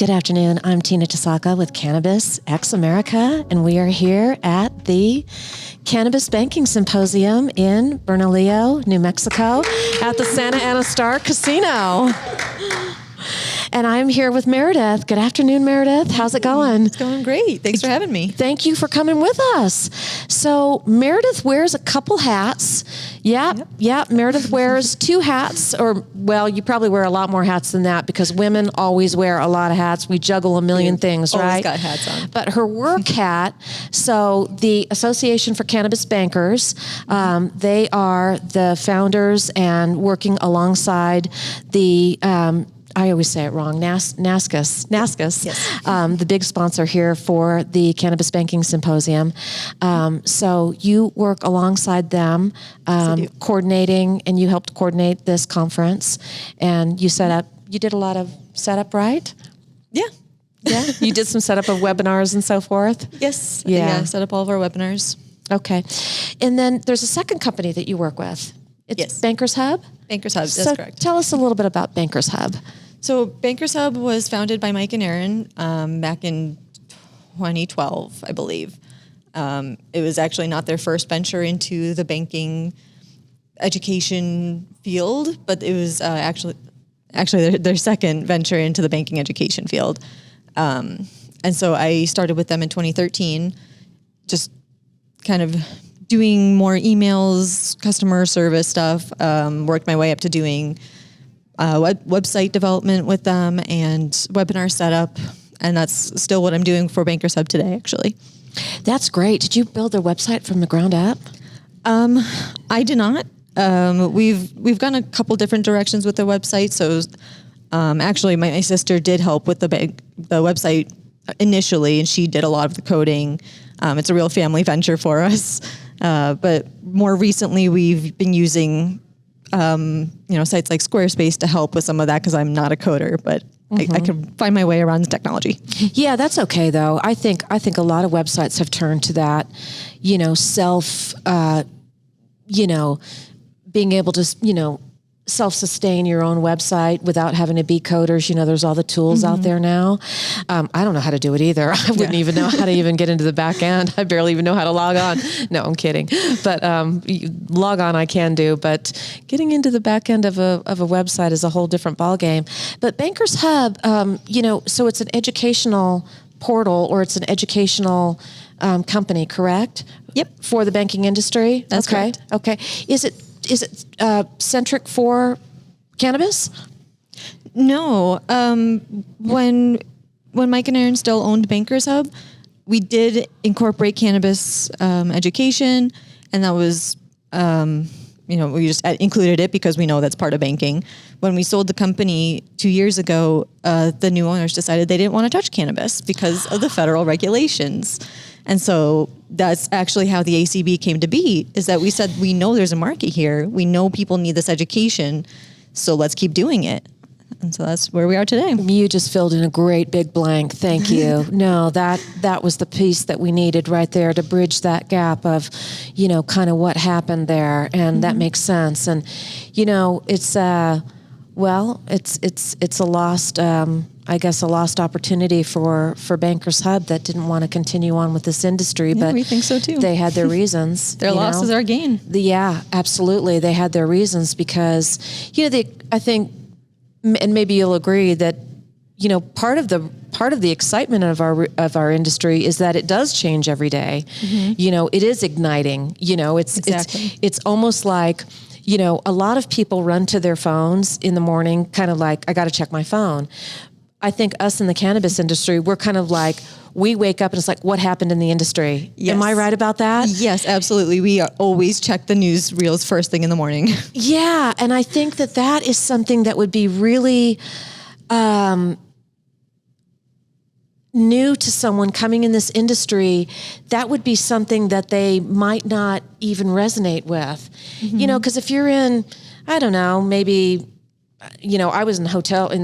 Good afternoon. I'm Tina Tasaka with Cannabis X America, and we are here at the Cannabis Banking Symposium in Bernalillo, New Mexico, at the Santa Ana Star Casino. And I'm here with Meridith. Good afternoon, Meridith. How's it going? It's going great. Thanks for having me. Thank you for coming with us. So Meridith wears a couple hats. Yep. Meridith wears two hats, or, well, you probably wear a lot more hats than that because women always wear a lot of hats. We juggle a million things, right? Always got hats on. But her work hat, so the Association for Cannabis Bankers, they are the founders and working alongside the I always say it wrong, NASCUS, yes. The big sponsor here for the Cannabis Banking Symposium. So you work alongside them, coordinating, and you helped coordinate this conference. And you did a lot of setup, right? Yeah. Yeah, you did some setup of webinars and so forth? Yes. Yeah. Set up all of our webinars. Okay. And then there's a second company that you work with. It's Bankers Hub? Bankers Hub, that's correct. Tell us a little bit about Bankers Hub. So Bankers Hub was founded by Mike and Aaron back in 2012, I believe. It was actually not their first venture into the banking education field, but it was actually their second venture into the banking education field. And so I started with them in 2013, just kind of doing more emails, customer service stuff, worked my way up to doing website development with them and webinar setup. And that's still what I'm doing for Bankers Hub today, actually. That's great. Did you build their website from the ground up? I did not. We've gone a couple different directions with the website. So actually, my sister did help with the website initially, and she did a lot of the coding. It's a real family venture for us. But more recently, we've been using sites like Squarespace to help with some of that because I'm not a coder, but I can find my way around the technology. Yeah, that's okay though. I think a lot of websites have turned to that, being able to, self-sustain your own website without having to be coders. There's all the tools out there now. I don't know how to do it either. I wouldn't even know how to even get into the back end. I barely even know how to log on. No, I'm kidding. But log on I can do, but getting into the back end of a website is a whole different ballgame. But Bankers Hub, so it's an educational portal, or it's an educational company, correct? Yep. For the banking industry? That's correct. Okay. Is it centric for cannabis? No. When Mike and Aaron still owned Bankers Hub, we did incorporate cannabis education, and that was, we just included it because we know that's part of banking. When we sold the company 2 years ago, the new owners decided they didn't want to touch cannabis because of the federal regulations. And so that's actually how the ACB came to be, is that we said, we know there's a market here. We know people need this education, so let's keep doing it. And so that's where we are today. You just filled in a great big blank. Thank you. No, that was the piece that we needed right there to bridge that gap of, kind of what happened there. And that makes sense. And, it's a lost, a lost opportunity for Bankers Hub that didn't want to continue on with this industry. But we think so too. They had their reasons. Their loss is our gain. Yeah, absolutely. They had their reasons because, I think, and maybe you'll agree that, part of the excitement of our industry is that it does change every day. It is igniting. It's almost like, a lot of people run to their phones in the morning, kind of like, I got to check my phone. I think us in the cannabis industry, we're kind of like, we wake up and it's like, what happened in the industry? Yes. Am I right about that? Yes, absolutely. We always check the news reels first thing in the morning. Yeah. And I think that is something that would be really new to someone coming in this industry. That would be something that they might not even resonate with, because if you're in, I don't know, maybe, I was in the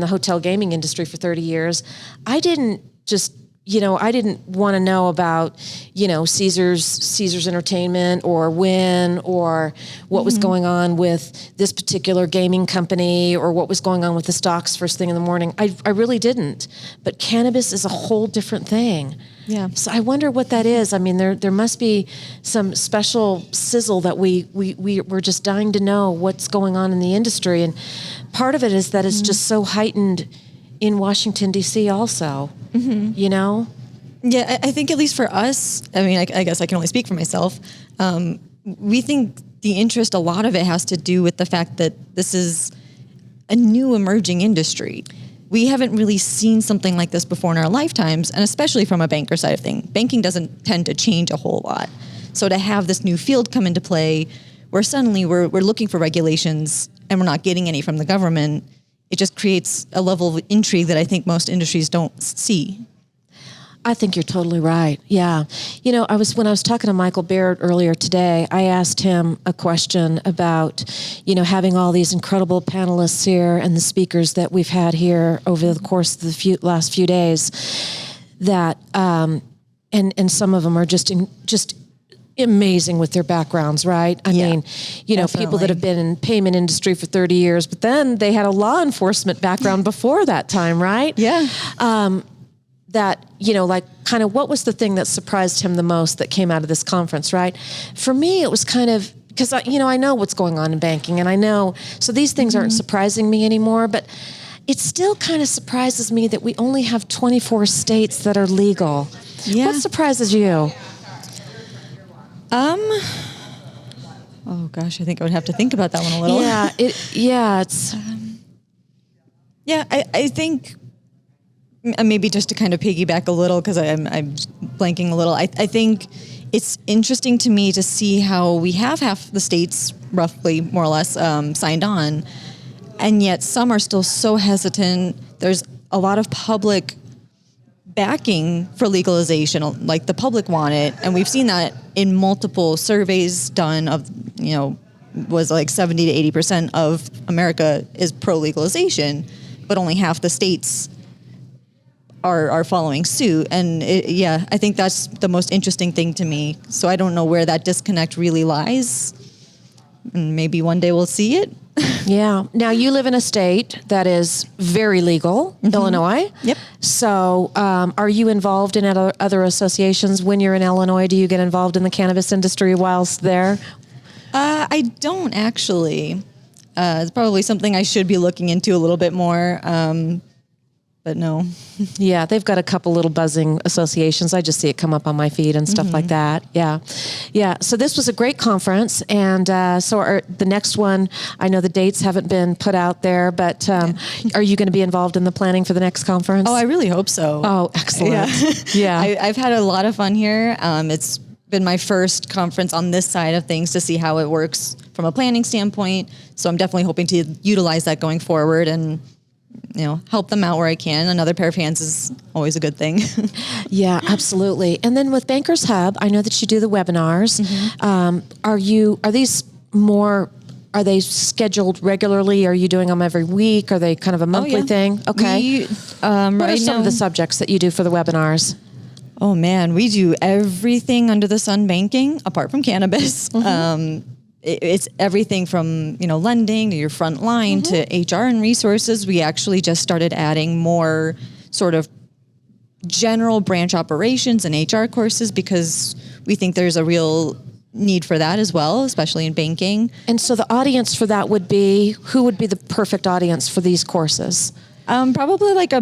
hotel gaming industry for 30 years. I didn't just, I didn't want to know about, Caesar's Entertainment or Wynn or what was going on with this particular gaming company or what was going on with the stocks first thing in the morning. I really didn't. But cannabis is a whole different thing. Yeah. So I wonder what that is. I mean, there must be some special sizzle that we're just dying to know what's going on in the industry. And part of it is that it's just so heightened in Washington, D.C. also, Yeah, I think at least for us, I mean, I guess I can only speak for myself. We think the interest, a lot of it has to do with the fact that this is a new emerging industry. We haven't really seen something like this before in our lifetimes, and especially from a banker side of things. Banking doesn't tend to change a whole lot. So to have this new field come into play where suddenly we're looking for regulations and we're not getting any from the government, it just creates a level of intrigue that I think most industries don't see. I think you're totally right. Yeah. When I was talking to Michael Baird earlier today, I asked him a question about, having all these incredible panelists here and the speakers that we've had here over the course of the last few days that, and some of them are just amazing with their backgrounds, right? I mean, definitely. people that have been in payment industry for 30 years, but then they had a law enforcement background before that time, right? Yeah. That, kind of what was the thing that surprised him the most that came out of this conference, right? For me, it was kind of, because, I know what's going on in banking and I know, so these things aren't surprising me anymore, but it still kind of surprises me that we only have 24 states that are legal. Yeah. What surprises you? Oh gosh, I think I would have to think about that one a little. I think maybe just to kind of piggyback a little, because I'm blanking a little. I think it's interesting to me to see how we have half the states, roughly, more or less, signed on, and yet some are still so hesitant. There's a lot of public backing for legalization, like the public want it, and we've seen that in multiple surveys done of, was like 70 to 80% of America is pro-legalization, but only half the states are following suit. And I think that's the most interesting thing to me. So I don't know where that disconnect really lies. And maybe one day we'll see it. Yeah. Now you live in a state that is very legal, Illinois. Yep. So are you involved in other associations when you're in Illinois? Do you get involved in the cannabis industry whilst there? I don't actually. It's probably something I should be looking into a little bit more. But no. Yeah, they've got a couple little buzzing associations. I just see it come up on my feed and stuff like that. Yeah. Yeah. So this was a great conference. And the next one, I know the dates haven't been put out there, but are you going to be involved in the planning for the next conference? Oh, I really hope so. Oh, excellent. Yeah. I've had a lot of fun here. It's been my first conference on this side of things to see how it works from a planning standpoint. So I'm definitely hoping to utilize that going forward and help them out where I can. Another pair of hands is always a good thing. Yeah, absolutely. And then with Bankers Hub, I know that you do the webinars. Are they scheduled regularly? Are you doing them every week? Are they kind of a monthly thing? Okay. What are some of the subjects that you do for the webinars? Oh man, we do everything under the sun banking apart from cannabis. It's everything from, lending to your front line to HR and resources. We actually just started adding more sort of general branch operations and HR courses because we think there's a real need for that as well, especially in banking. And so the audience for that who would be the perfect audience for these courses? Probably like a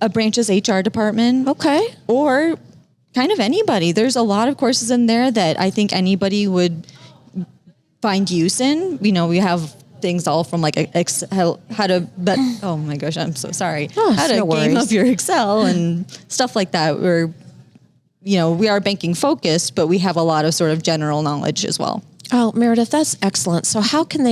branch's HR department. Okay. Or kind of anybody. There's a lot of courses in there that I think anybody would find use in. We have things all from like Excel, oh my gosh, I'm so sorry. How to game up your Excel and stuff like that. We are banking focused, but we have a lot of sort of general knowledge as well. Oh, Meridith, that's excellent. So how do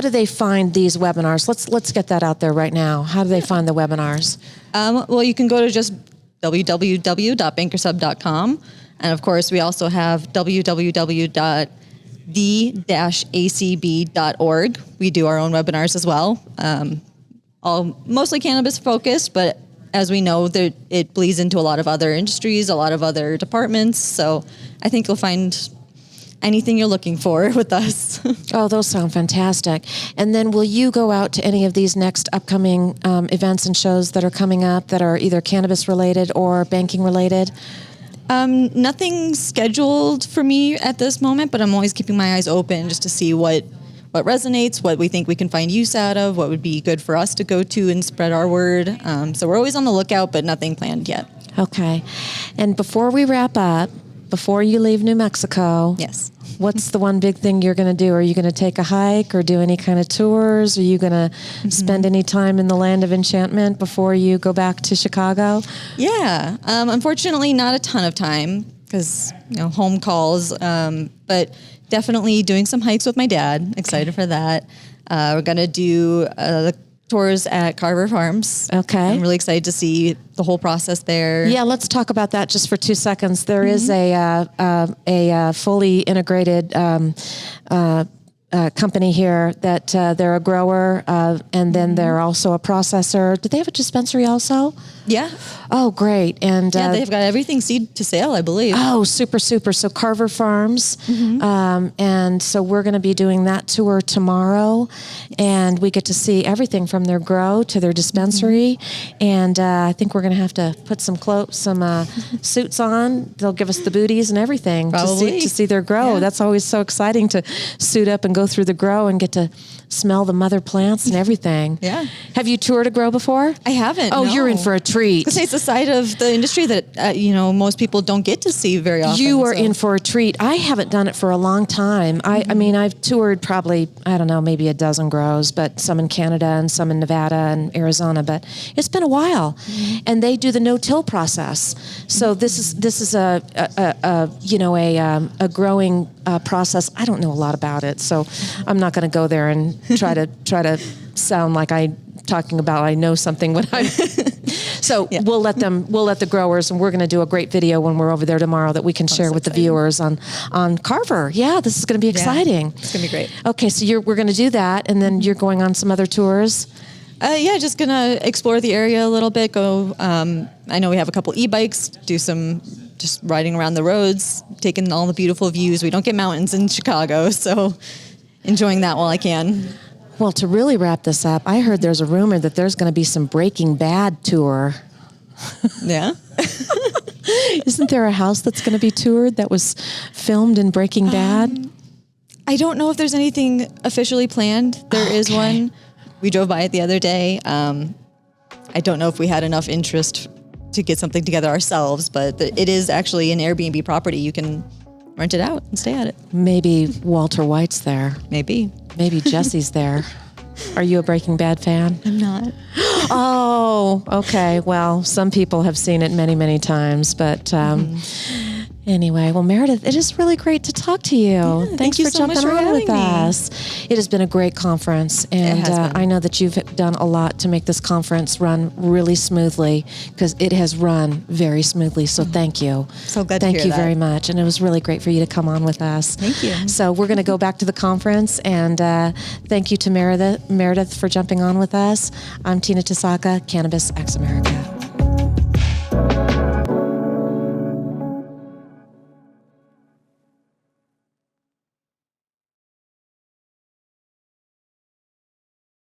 they find these webinars? Let's get that out there right now. How do they find the webinars? Well, you can go to just www.bankershub.com. And of course, we also have the-acb.org. We do our own webinars as well. All mostly cannabis focused, but as we know, that it bleeds into a lot of other industries, a lot of other departments. So I think you'll find anything you're looking for with us. Oh, those sound fantastic. And then will you go out to any of these next upcoming events and shows that are coming up that are either cannabis related or banking related? Nothing scheduled for me at this moment, but I'm always keeping my eyes open just to see what resonates, what we think we can find use out of, what would be good for us to go to and spread our word. So we're always on the lookout, but nothing planned yet. Okay. And before we wrap up, before you leave New Mexico, yes, what's the one big thing you're going to do? Are you going to take a hike or do any kind of tours? Are you going to spend any time in the land of enchantment before you go back to Chicago? Yeah. Unfortunately, not a ton of time because, home calls, but definitely doing some hikes with my dad. Excited for that. We're going to do the tours at Carver Farms. Okay. I'm really excited to see the whole process there. Yeah, let's talk about that just for 2 seconds. There is a fully integrated company here that they're a grower and then they're also a processor. Do they have a dispensary also? Yeah. Oh, great. And they've got everything seed to sale, I believe. Oh, super. So Carver Farms. And so we're going to be doing that tour tomorrow. And we get to see everything from their grow to their dispensary. And I think we're going to have to put some suits on. They'll give us the booties and everything to see their grow. Yeah. That's always so exciting to suit up and go through the grow and get to smell the mother plants and everything. Yeah. Have you toured a grow before? I haven't. Oh, no. You're in for a treat. Because it's a side of the industry that, most people don't get to see very often. You are in for a treat. I haven't done it for a long time. I mean, I've toured probably, I don't know, maybe a dozen grows, but some in Canada and some in Nevada and Arizona, but it's been a while. And they do the no-till process. So this is a growing process. I don't know a lot about it, so I'm not going to go there and try to sound like I know something when I'm. So yeah. We'll let the growers, and we're going to do a great video when we're over there tomorrow that we can share with the viewers on Carver. Yeah, this is going to be exciting. Yeah, it's going to be great. Okay, so we're going to do that, and then you're going on some other tours. Just going to explore the area a little bit. Go. I know we have a couple e-bikes. Do some just riding around the roads, taking all the beautiful views. We don't get mountains in Chicago, so enjoying that while I can. Well, to really wrap this up, I heard there's a rumor that there's going to be some Breaking Bad tour. Yeah? Isn't there a house that's going to be toured that was filmed in Breaking Bad? I don't know if there's anything officially planned. There is one. We drove by it the other day. I don't know if we had enough interest to get something together ourselves, but it is actually an Airbnb property. You can rent it out and stay at it. Maybe Walter White's there. Maybe Jesse's there. Are you a Breaking Bad fan? I'm not. Oh, okay. Well, some people have seen it many, many times, but anyway, well, Meridith, it is really great to talk to you. Yeah, Thanks for so jumping on with us. It has been a great conference, and I know that you've done a lot to make this conference run really smoothly, because it has run very smoothly. So thank you. So glad to hear that. Thank you very much, and it was really great for you to come on with us. Thank you. So we're going to go back to the conference, and thank you to Meridith for jumping on with us. I'm Tina Tasaka, Cannabis X America.